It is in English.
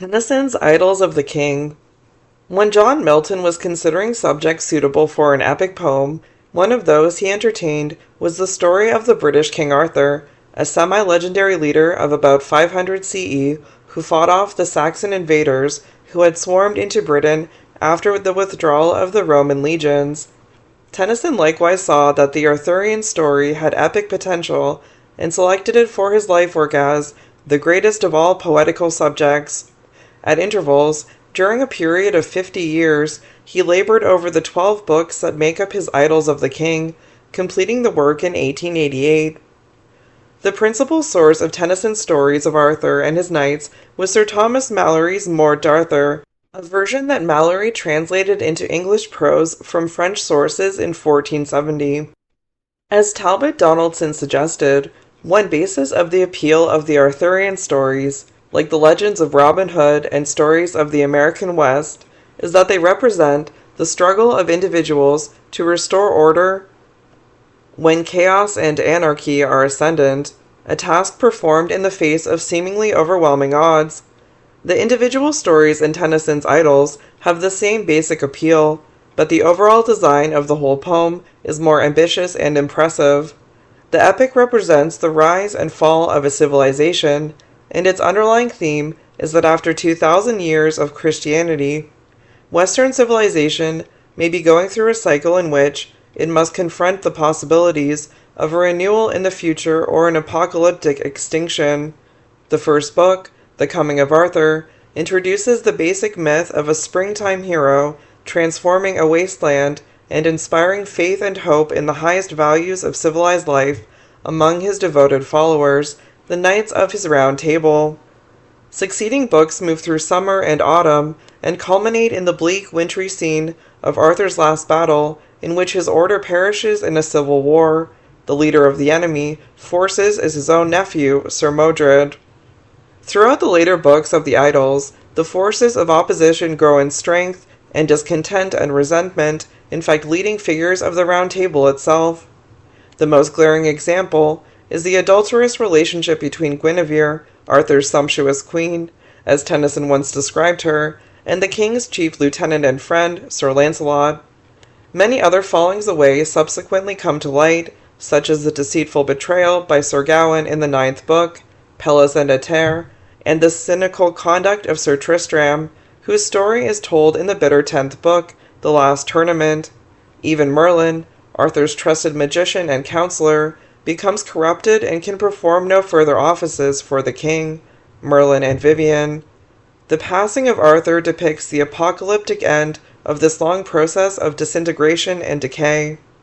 Tennyson's Idylls of the King. When John Milton was considering subjects suitable for an epic poem, one of those he entertained was the story of the British King Arthur, a semi-legendary leader of about 500 CE who fought off the Saxon invaders who had swarmed into Britain after the withdrawal of the Roman legions. Tennyson likewise saw that the Arthurian story had epic potential and selected it for his life work as the greatest of all poetical subjects. At intervals, during a period of 50 years, he labored over the 12 books that make up his Idylls of the King, completing the work in 1888. The principal source of Tennyson's stories of Arthur and his knights was Sir Thomas Malory's Morte d'Arthur, a version that Malory translated into English prose from French sources in 1470. As Talbot Donaldson suggested, one basis of the appeal of the Arthurian stories, like the legends of Robin Hood and stories of the American West, is that they represent the struggle of individuals to restore order when chaos and anarchy are ascendant, a task performed in the face of seemingly overwhelming odds. The individual stories in Tennyson's Idylls have the same basic appeal, but the overall design of the whole poem is more ambitious and impressive. The epic represents the rise and fall of a civilization, and its underlying theme is that after 2,000 years of Christianity, Western civilization may be going through a cycle in which it must confront the possibilities of a renewal in the future or an apocalyptic extinction. The first book, The Coming of Arthur, introduces the basic myth of a springtime hero transforming a wasteland and inspiring faith and hope in the highest values of civilized life among his devoted followers, the Knights of his Round Table. Succeeding books move through summer and autumn and culminate in the bleak, wintry scene of Arthur's last battle, in which his order perishes in a civil war. The leader of the enemy forces is his own nephew, Sir Modred. Throughout the later books of the Idylls, the forces of opposition grow in strength, and discontent and resentment infect leading figures of the Round Table itself. The most glaring example is the adulterous relationship between Guinevere, Arthur's sumptuous queen, as Tennyson once described her, and the king's chief lieutenant and friend, Sir Lancelot. Many other fallings away subsequently come to light, such as the deceitful betrayal by Sir Gawain in the 9th book, Pelleas and Ettarre, and the cynical conduct of Sir Tristram, whose story is told in the bitter 10th book, The Last Tournament. Even Merlin, Arthur's trusted magician and counselor, becomes corrupted and can perform no further offices for the king, Merlin and Vivien. The passing of Arthur depicts the apocalyptic end of this long process of disintegration and decay.